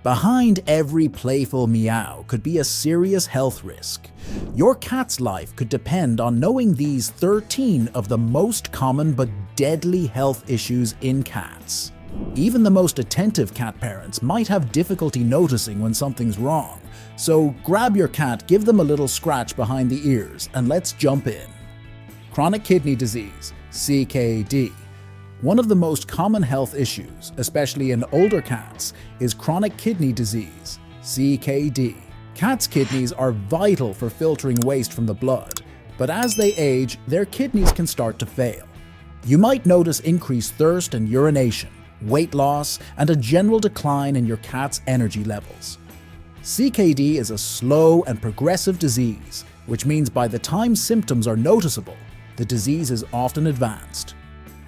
Behind every playful meow could be a serious health risk. Your cat's life could depend on knowing these 13 of the most common but deadly health issues in cats. Even the most attentive cat parents might have difficulty noticing when something's wrong, so grab your cat, give them a little scratch behind the ears, and let's jump in. Chronic kidney disease, CKD. One of the most common health issues, especially in older cats, is chronic kidney disease, CKD. Cats' kidneys are vital for filtering waste from the blood, but as they age, their kidneys can start to fail. You might notice increased thirst and urination, weight loss, and a general decline in your cat's energy levels. CKD is a slow and progressive disease, which means by the time symptoms are noticeable, the disease is often advanced.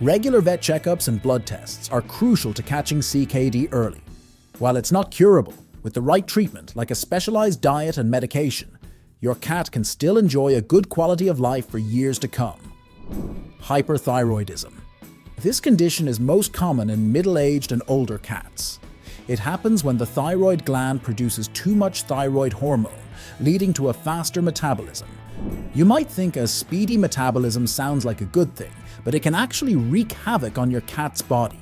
Regular vet checkups and blood tests are crucial to catching CKD early. While it's not curable, with the right treatment like a specialized diet and medication, your cat can still enjoy a good quality of life for years to come. Hyperthyroidism. This condition is most common in middle-aged and older cats. It happens when the thyroid gland produces too much thyroid hormone, leading to a faster metabolism. You might think a speedy metabolism sounds like a good thing, but it can actually wreak havoc on your cat's body.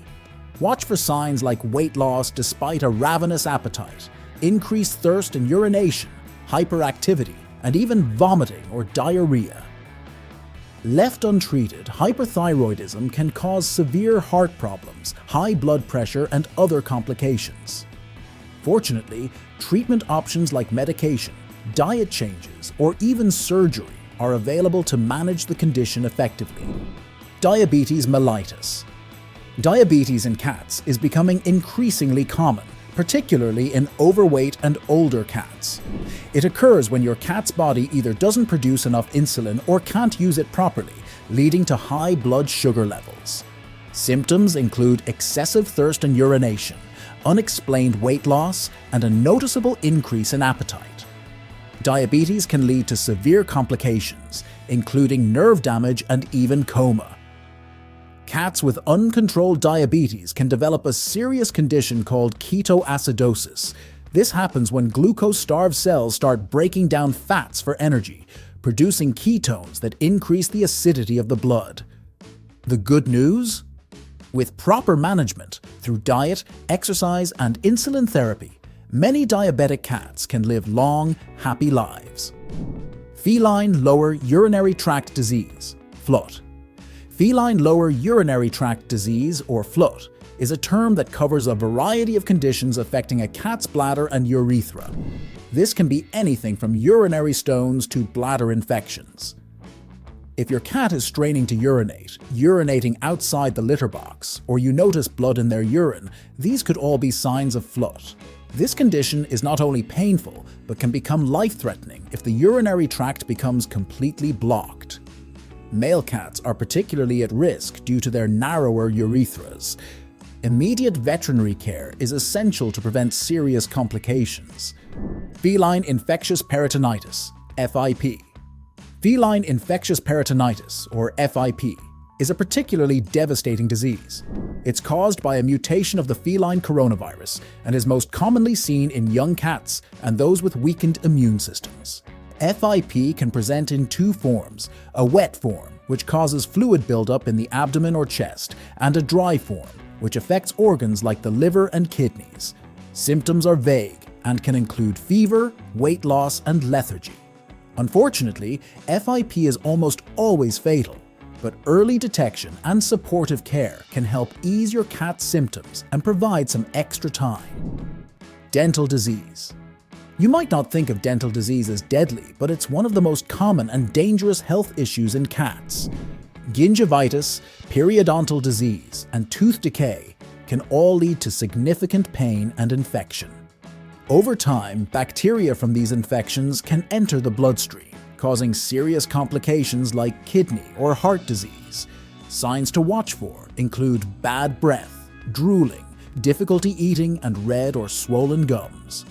Watch for signs like weight loss despite a ravenous appetite, increased thirst and urination, hyperactivity, and even vomiting or diarrhea. Left untreated, hyperthyroidism can cause severe heart problems, high blood pressure, and other complications. Fortunately, treatment options like medication, diet changes, or even surgery are available to manage the condition effectively. Diabetes mellitus. Diabetes in cats is becoming increasingly common, particularly in overweight and older cats. It occurs when your cat's body either doesn't produce enough insulin or can't use it properly, leading to high blood sugar levels. Symptoms include excessive thirst and urination, unexplained weight loss, and a noticeable increase in appetite. Diabetes can lead to severe complications, including nerve damage and even coma. Cats with uncontrolled diabetes can develop a serious condition called ketoacidosis. This happens when glucose-starved cells start breaking down fats for energy, producing ketones that increase the acidity of the blood. The good news? With proper management, through diet, exercise, and insulin therapy, many diabetic cats can live long, happy lives. Feline lower urinary tract disease, FLUT. Feline lower urinary tract disease, or FLUT, is a term that covers a variety of conditions affecting a cat's bladder and urethra. This can be anything from urinary stones to bladder infections. If your cat is straining to urinate, urinating outside the litter box, or you notice blood in their urine, these could all be signs of FLUT. This condition is not only painful, but can become life-threatening if the urinary tract becomes completely blocked. Male cats are particularly at risk due to their narrower urethras. Immediate veterinary care is essential to prevent serious complications. Feline infectious peritonitis, FIP. Feline infectious peritonitis, or FIP, is a particularly devastating disease. It's caused by a mutation of the feline coronavirus and is most commonly seen in young cats and those with weakened immune systems. FIP can present in two forms: a wet form, which causes fluid buildup in the abdomen or chest, and a dry form, which affects organs like the liver and kidneys. Symptoms are vague and can include fever, weight loss, and lethargy. Unfortunately, FIP is almost always fatal, but early detection and supportive care can help ease your cat's symptoms and provide some extra time. Dental disease. You might not think of dental disease as deadly, but it's one of the most common and dangerous health issues in cats. Gingivitis, periodontal disease, and tooth decay can all lead to significant pain and infection. Over time, bacteria from these infections can enter the bloodstream, causing serious complications like kidney or heart disease. Signs to watch for include bad breath, drooling, difficulty eating, and red or swollen gums.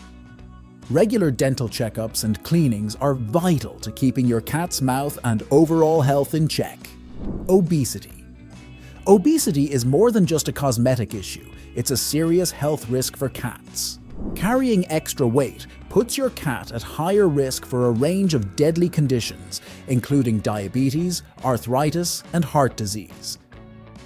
Regular dental checkups and cleanings are vital to keeping your cat's mouth and overall health in check. Obesity. Obesity is more than just a cosmetic issue, it's a serious health risk for cats. Carrying extra weight puts your cat at higher risk for a range of deadly conditions, including diabetes, arthritis, and heart disease.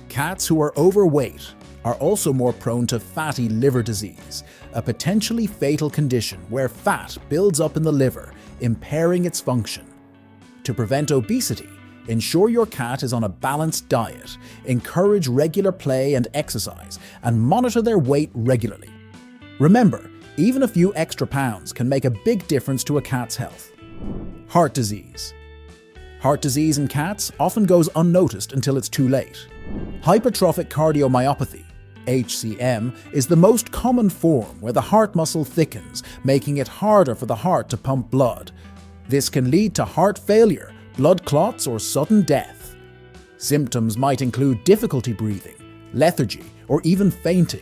Cats who are overweight are also more prone to fatty liver disease, a potentially fatal condition where fat builds up in the liver, impairing its function. To prevent obesity, ensure your cat is on a balanced diet, encourage regular play and exercise, and monitor their weight regularly. Remember, even a few extra pounds can make a big difference to a cat's health. Heart disease. Heart disease in cats often goes unnoticed until it's too late. Hypertrophic cardiomyopathy, HCM, is the most common form where the heart muscle thickens, making it harder for the heart to pump blood. This can lead to heart failure, blood clots, or sudden death. Symptoms might include difficulty breathing, lethargy, or even fainting,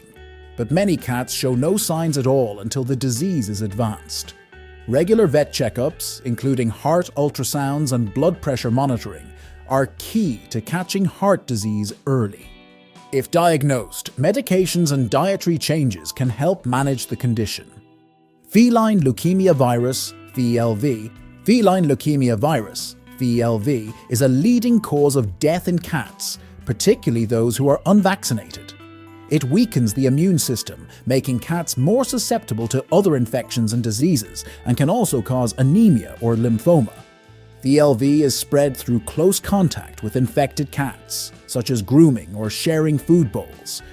but many cats show no signs at all until the disease is advanced. Regular vet checkups, including heart ultrasounds and blood pressure monitoring, are key to catching heart disease early. If diagnosed, medications and dietary changes can help manage the condition. Feline leukemia virus, VLV. Feline leukemia virus, VLV, is a leading cause of death in cats, particularly those who are unvaccinated. It weakens the immune system, making cats more susceptible to other infections and diseases, and can also cause anemia or lymphoma. VLV is spread through close contact with infected cats, such as grooming or sharing food bowls.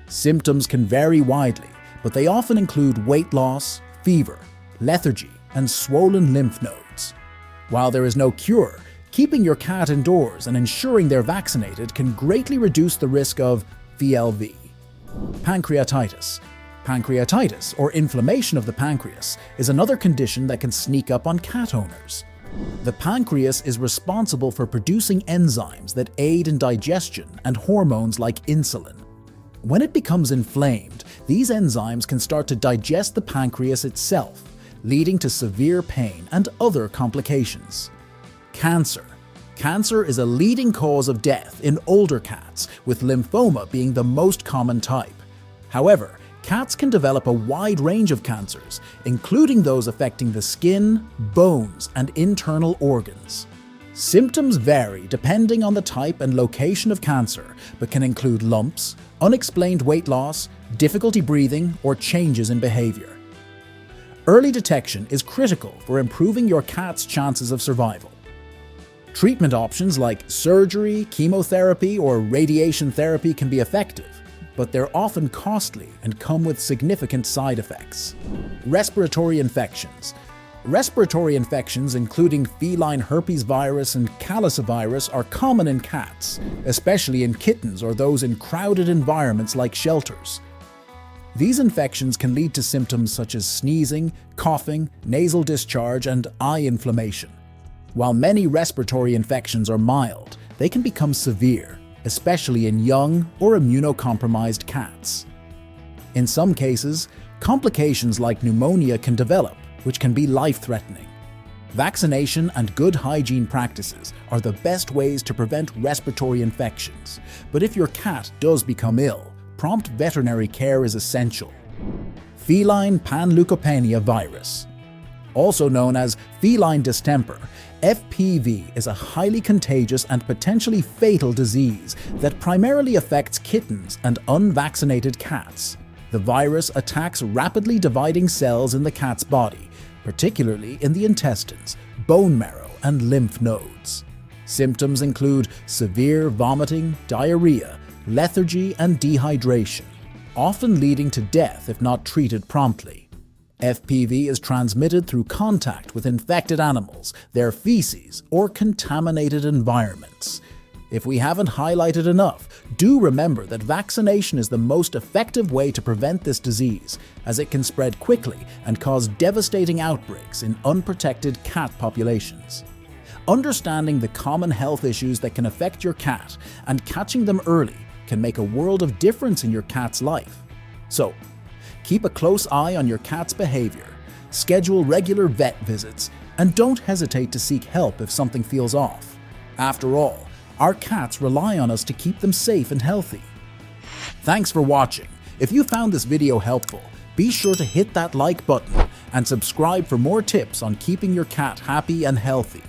Symptoms can vary widely, but they often include weight loss, fever, lethargy, and swollen lymph nodes. While there is no cure, keeping your cat indoors and ensuring they're vaccinated can greatly reduce the risk of VLV. Pancreatitis. Pancreatitis, or inflammation of the pancreas, is another condition that can sneak up on cat owners. The pancreas is responsible for producing enzymes that aid in digestion and hormones like insulin. When it becomes inflamed, these enzymes can start to digest the pancreas itself, leading to severe pain and other complications. Cancer. Cancer is a leading cause of death in older cats, with lymphoma being the most common type. However, cats can develop a wide range of cancers, including those affecting the skin, bones, and internal organs. Symptoms vary depending on the type and location of cancer, but can include lumps, unexplained weight loss, difficulty breathing, or changes in behavior. Early detection is critical for improving your cat's chances of survival. Treatment options like surgery, chemotherapy, or radiation therapy can be effective, but they're often costly and come with significant side effects. Respiratory infections. Respiratory infections, including feline herpes virus and calicivirus, are common in cats, especially in kittens or those in crowded environments like shelters. These infections can lead to symptoms such as sneezing, coughing, nasal discharge, and eye inflammation. While many respiratory infections are mild, they can become severe, especially in young or immunocompromised cats. In some cases, complications like pneumonia can develop, which can be life-threatening. Vaccination and good hygiene practices are the best ways to prevent respiratory infections, but if your cat does become ill, prompt veterinary care is essential. Feline panleukopenia virus. Also known as feline distemper, FPV is a highly contagious and potentially fatal disease that primarily affects kittens and unvaccinated cats. The virus attacks rapidly dividing cells in the cat's body, particularly in the intestines, bone marrow, and lymph nodes. Symptoms include severe vomiting, diarrhea, lethargy, and dehydration, often leading to death if not treated promptly. FPV is transmitted through contact with infected animals, their feces, or contaminated environments. If we haven't highlighted enough, do remember that vaccination is the most effective way to prevent this disease, as it can spread quickly and cause devastating outbreaks in unprotected cat populations. Understanding the common health issues that can affect your cat and catching them early can make a world of difference in your cat's life. So, keep a close eye on your cat's behavior, schedule regular vet visits, and don't hesitate to seek help if something feels off. After all, our cats rely on us to keep them safe and healthy. Thanks for watching. If you found this video helpful, Be sure to hit that like button and subscribe for more tips on keeping your cat happy and healthy.